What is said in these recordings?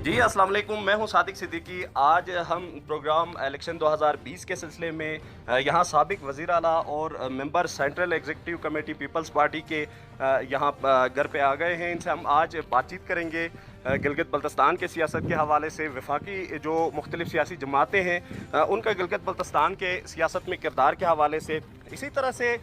जी, अस्सलाम वालेकुम। मैं हूं सादिक सिद्दीकी। आज हम प्रोग्राम इलेक्शन 2020 के सिलसिले में यहाँ साबिक वज़ीर आला और member central executive committee people's party के यहाँ घर पे आ गए हैं। इनसे हम आज बातचीत करेंगे गिलगित बल्तिस्तान के सियासत के हवाले से। वफाकी जो मुख्तलिफ सियासी जमातें हैं उनका गिलगित बल्तिस्तान के सियासत में किरदार के हवाले से। इसी तरह से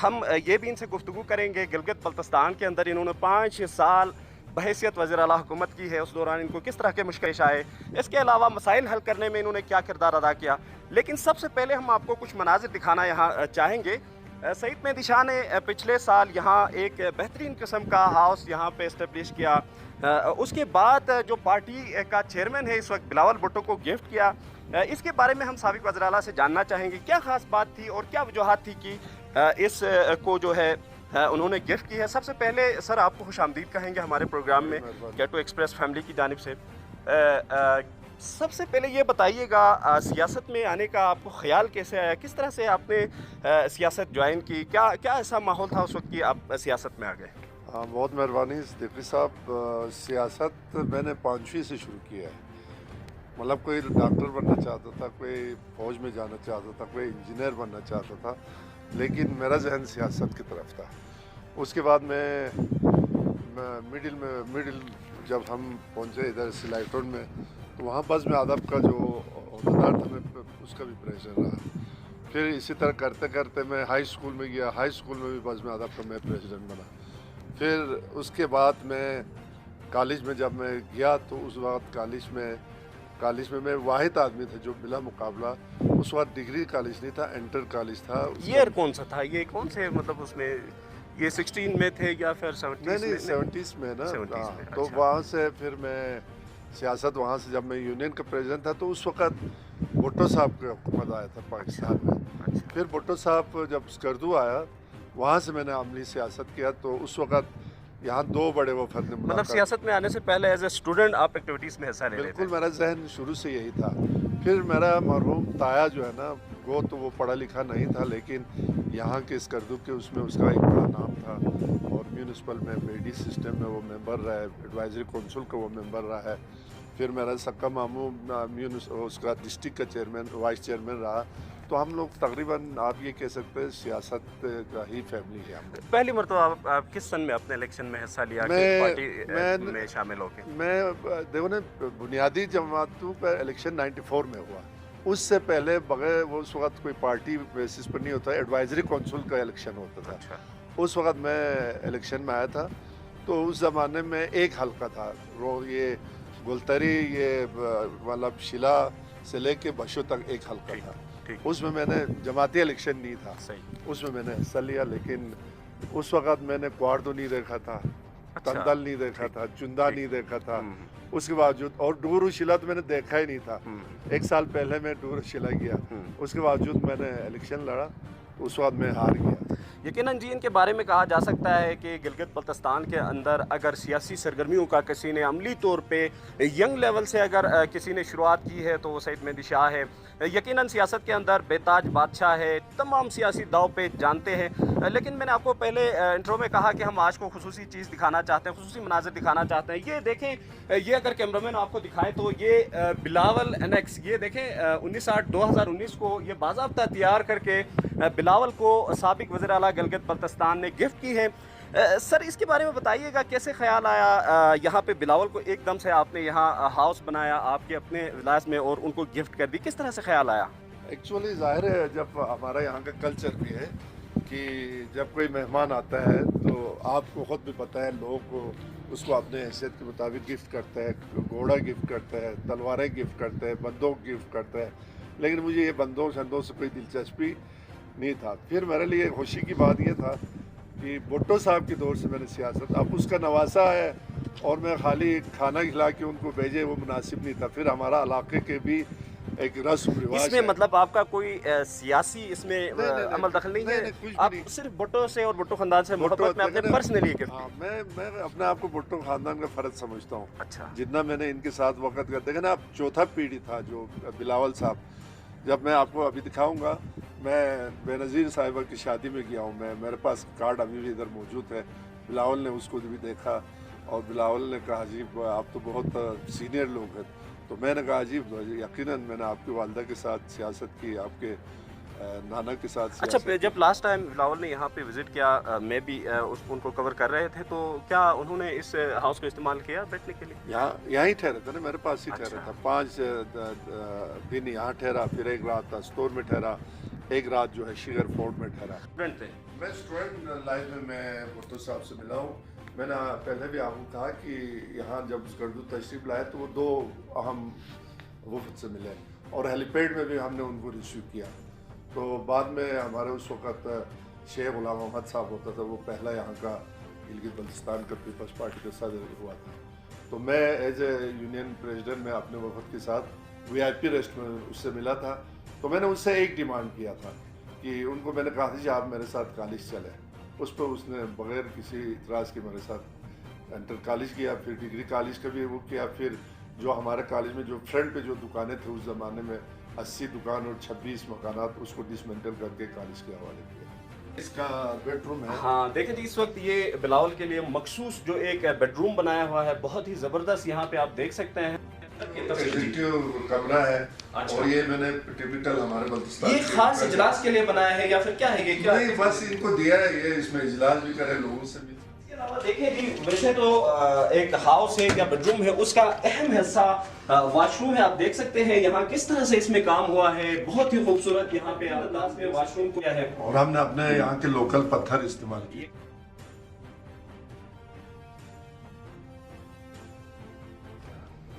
हम ये भी इनसे गुफ्तगू करेंगे गिलगित बल्तिस्तान के अंदर इन्होंने 5 साल बहैसियत वज़ीर आला हुकूमत की है, उस दौरान इनको किस तरह के मुश्किल पेश आए, इसके अलावा मसाइल हल करने में इन्होंने क्या किरदार अदा किया। लेकिन सबसे पहले हम आपको कुछ मनाजिर दिखाना यहाँ चाहेंगे। सईद मेहदी शाह ने पिछले साल यहाँ एक बेहतरीन किस्म का हाउस यहाँ पे इस्टेब्लिश किया। उसके बाद जो पार्टी का चेयरमैन है इस वक्त बिलावल भुट्टो को गिफ्ट किया। इसके बारे में हम साबिक वज़ीर आला से जानना चाहेंगे क्या ख़ास बात थी और क्या वजूहात थी कि इस को जो है उन्होंने गिफ्ट की है। सबसे पहले सर आपको खुशामदीद कहेंगे हमारे प्रोग्राम में गेटो एक्सप्रेस फैमिली की जानिब से। सबसे पहले ये बताइएगा सियासत में आने का आपको ख्याल कैसे आया, किस तरह से आपने सियासत ज्वाइन की, क्या क्या ऐसा माहौल था उस वक्त कि आप सियासत में आ गए? हाँ, बहुत मेहरबानी सिद्दीकी साहब। सियासत मैंने 5वीं से शुरू किया है। मतलब कोई डॉक्टर बनना चाहता था, कोई फौज में जाना चाहता था, कोई इंजीनियर बनना चाहता था, लेकिन मेरा जहन सियासत की तरफ था। उसके बाद मैं मिडिल जब हम पहुंचे इधर सिलाइटोन में, तो वहाँ बज़्म अदब का जो अहदेदार था, मैं उसका भी प्रेसिडेंट रहा। फिर इसी तरह करते करते मैं हाई स्कूल में गया, हाई स्कूल में भी बज़्म अदब का मैं प्रेसिडेंट बना। फिर उसके बाद मैं कॉलेज में जब मैं गया तो उस वक्त कॉलेज में मैं वाहिद आदमी था जो बिला मुकाबला, उस वक्त डिग्री कॉलेज नहीं था, इंटर कॉलेज था। ईयर कौन सा था, ये कौन से मतलब उसमें ये 16 में थे या फिर 70s नहीं, में? 70s में ना। 70s में, तो अच्छा। वहाँ से फिर मैं सियासत, वहाँ से जब मैं यूनियन का प्रेसिडेंट था तो उस वक्त भुट्टो साहब का हुकूमत आया था पाकिस्तान में। अच्छा। फिर भुट्टो साहब जब स्कर्दू आया, वहाँ से मैंने अमली सियासत किया। तो उस वक्त यहाँ दो बड़े वफद ने मतलब मुलाकात। सियासत में आने से पहले एज ए स्टूडेंट आप एक्टिविटीज़ में हिस्सा ले रहे थे? बिल्कुल, मेरा जहन शुरू से यही था। फिर मेरा मरहूम ताया जो है ना, वो पढ़ा लिखा नहीं था, लेकिन यहाँ के स्कर्दू के उसमें उसका एक बड़ा नाम था और म्यूनिसिपल में बेडी सिस्टम में वो मेंबर रहा है, एडवाइजरी काउंसिल का वो मेंबर रहा है। फिर मेरा सक्का मामू उसका डिस्ट्रिक्ट का चेयरमैन, वाइस चेयरमैन रहा। तो हम लोग तकरीबन आप ये कह सकते हैं सियासत का ही फैमिली है हम लोग। पहली मरतबा आप किस सन में अपने इलेक्शन में हिस्सा लिया कि पार्टी में शामिल होके? मैं देखो ना, बुनियादी जमातों का इलेक्शन 94 में हुआ। उससे पहले बगैर वो उस वक्त कोई पार्टी बेसिस पर नहीं होता, एडवाइजरी काउंसिल का इलेक्शन होता था। अच्छा। उस वक्त मैं इलेक्शन में आया था। तो उस ज़माने में एक हल्का था, ये गुलतरी, ये मतलब शिला से लेके बशो तक एक हल्का था। उसमें मैंने जमाती इलेक्शन नहीं था, सही। उसमें मैंने हिस्सा लिया। लेकिन उस वक्त मैंने क्वार्डो नहीं देखा था, अच्छा। तंदल नहीं देखा था, चुंदा नहीं देखा था। उसके बावजूद, और डूर शिला तो मैंने देखा ही नहीं था। एक साल पहले मैं डूर शिला गया, उसके बावजूद मैंने इलेक्शन लड़ा, उस वक्त मैं हार गया। यकीनन जी, इनके बारे में कहा जा सकता है कि गिलगित बल्तिस्तान के अंदर अगर सियासी सरगर्मियों का किसी ने अमली तौर पे यंग लेवल से अगर किसी ने शुरुआत की है तो वो सईद मेहदी शाह है। यकीनन सियासत के अंदर बेताज बादशाह है, तमाम सियासी दाव पे जानते हैं। लेकिन मैंने आपको पहले इंट्रो में कहा कि हम आज को खुसूसी चीज़ दिखाना चाहते हैं, खुसूसी मनाजिर दिखाना चाहते हैं। ये देखें, ये अगर कैमरामैन आपको दिखाए तो ये बिलावल एनेक्स, ये देखें 1960-2019 को ये बाज़ाब्ता तैयार करके बिलावल को साबिक वज़ीर आला गिलगित बल्तिस्तान ने गिफ्ट की है। सर इसके बारे में बताइएगा, कैसे ख्याल आया यहाँ पे बिलावल को एकदम से आपने यहाँ हाउस बनाया आपके अपने विलास में और उनको गिफ्ट कर दी, किस तरह से ख्याल आया? एक्चुअली ज़ाहिर है, जब हमारा यहाँ का कल्चर भी है कि जब कोई मेहमान आता है तो आपको ख़ुद भी पता है, लोग उसको अपने हैसियत के मुताबिक गिफ्ट करते हैं। घोड़ा गिफ्ट करते हैं, तलवारें गिफ्ट करते हैं, बंदूक गिफ्ट करते हैं। लेकिन मुझे ये बंदूक शंदूक से कोई दिलचस्पी नहीं था। फिर मेरे लिए खुशी की बात ये था कि भुट्टो साहब के दौर से मैंने सियासत, अब उसका नवासा है और मैं खाली खाना खिला के उनको भेजे वो मुनासिब नहीं था। फिर हमारा इलाके के भी एक रस्म रिवाज इसमें है। मतलब आपका कोई सियासी इसमें अमल दखल नहीं है? कुछ भी आप नहीं। सिर्फ भुट्टो से और भुट्टो खानदान से मोहब्बत में अपने पर्सनली गिफ्ट? हाँ, मैं अपने आप को भुट्टो खानदान का फ़र्ज समझता हूँ। अच्छा। जितना मैंने इनके साथ वक्त का देखा ना, अब चौथा पीढ़ी था जो बिलावल साहब। जब मैं आपको अभी दिखाऊंगा, मैं बेनज़ीर साहिबा की शादी में गया हूँ, मेरे पास कार्ड अभी भी इधर मौजूद है। बिलावल ने उसको भी देखा। और बिलावल ने कहा जी आप तो बहुत सीनियर लोग हैं। तो मैंने कहा जी यकीनन मैंने आपकी वालदा के साथ सियासत की, आपके नाना के साथ अच्छा, सियासत जब लास्ट टाइम बिलावल ने यहाँ पे विजिट किया, मैं भी उनको कवर कर रहे थे, तो क्या उन्होंने इस हाउस को इस्तेमाल किया बैठने के लिए? यहाँ ही ठहरा था ना, मेरे पास ही ठहरा अच्छा। था। 5 दिन यहाँ ठहरा, फिर एक रात स्टोर में ठहरा, एक रात जो है शिगर फोर्ट में ठहरा। स्टूडेंट थे। मैं स्टूडेंट लाइफ में मैं भुट्टो साहब से मिला हूँ। मैंने पहले भी आपको कहा कि यहाँ जब गर्दू तशरीफ लाए तो वो 2 अहम वफद से मिले और हेलीपैड में भी हमने उनको रिसीव किया। तो बाद में हमारे उस वक़्त शेख गुलाम अहमद साहब होता था, वो पहला यहाँ का गिलगित बल्तिस्तान का पीपल्स पार्टी का सदर हुआ था। तो मैं एज ए यूनियन प्रेसिडेंट में अपने वफद के साथ VIP रेस्ट में उससे मिला था। तो मैंने उससे एक डिमांड किया था कि उनको मैंने कहा था कि आप मेरे साथ कॉलेज चले। उस पर उसने बग़ैर किसी इतराज़ के मेरे साथ इंटर कॉलेज किया, फिर डिग्री कॉलेज का भी वो किया, फिर जो हमारे कॉलेज में जो फ्रंट पे जो दुकानें थे उस ज़माने में 80 दुकान और 26 मकानात, उसको डिसमेंटल करके कॉलेज के हवाले किया। इसका बेडरूम है। हाँ, देखें जी, इस वक्त ये बिलावल के लिए मखसूस जो एक बेडरूम बनाया हुआ है, बहुत ही ज़बरदस्त, यहाँ पे आप देख सकते हैं। एग्जीक्यूटिव कमरा है। अच्छा। और ये मैंने टिपिकल हमारे बल्तिस्तान ये खास इजलास के लिए बनाया है या फिर क्या है ये? क्या नहीं, बस इनको दिया है, ये इसमें इजलास भी करे, लोगों से भी। इसके अलावा देखें जी, वैसे तो एक हाउस है या बेडरूम है, उसका अहम हिस्सा वॉशरूम है। आप देख सकते हैं यहाँ किस तरह से इसमें काम हुआ है, बहुत ही खूबसूरत यहाँ पे अंदाज में वॉशरूम किया है। और हमने अपने यहाँ के लोकल पत्थर इस्तेमाल किए।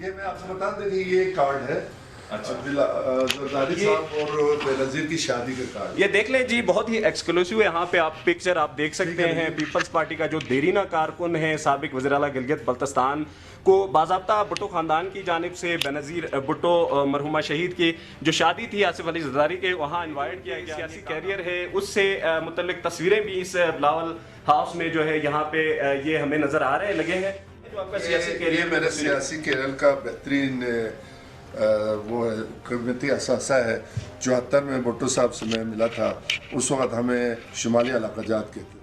ये मैं आपसे बता दें कि ये कार्ड है। अच्छा। जरदारी साहब और बेनज़ीर की शादी का कार्ड। ये देख लें जी, बहुत ही एक्सक्लूसिव है। यहाँ पे आप पिक्चर आप देख सकते हैं। पीपल्स पार्टी का जो देरीना कारकुन है, साबिक वज़ीर आला गिलगित बल्तिस्तान को बाज़ाब्ता भुट्टो ख़ानदान की जानिब से बेनज़ीर भुट्टो मरहुमा शहीद की जो शादी थी आसिफ अली जरदारी के, वहाँ इन्वाइट किया गया। सियासी कैरियर है, उससे मुतल्लिक तस्वीरें भी इस बिलावल हाउस में जो है यहाँ पे ये हमें नज़र आ रहे लगे हैं। जो आपका सियासी कैरियर, ये मेरे सियासी कैरियर का बेहतरीन वो है, कमिटी असासा है। 74 में भुट्टो साहब से मैं मिला था, उस वक्त हमें शुमाली इलाका जात कहते थे।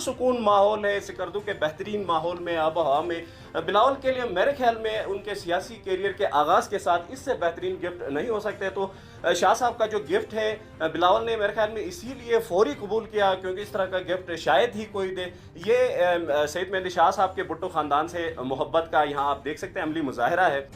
सुकून माहौल है, सिकरदू के बेहतरीन माहौल में, आब हवा में बिलावल के लिए मेरे ख्याल में उनके सियासी कैरियर के आगाज़ के साथ इससे बेहतरीन गिफ्ट नहीं हो सकते। तो शाह साहब का जो गिफ्ट है बिलावल ने मेरे ख्याल में इसीलिए फौरी कबूल किया क्योंकि इस तरह का गिफ्ट शायद ही कोई दे। ये सैयद मेहंदी शाह साहब के भुट्टो ख़ानदान से मोहब्बत का यहाँ आप देख सकते हैं अमली मुजाहरा है।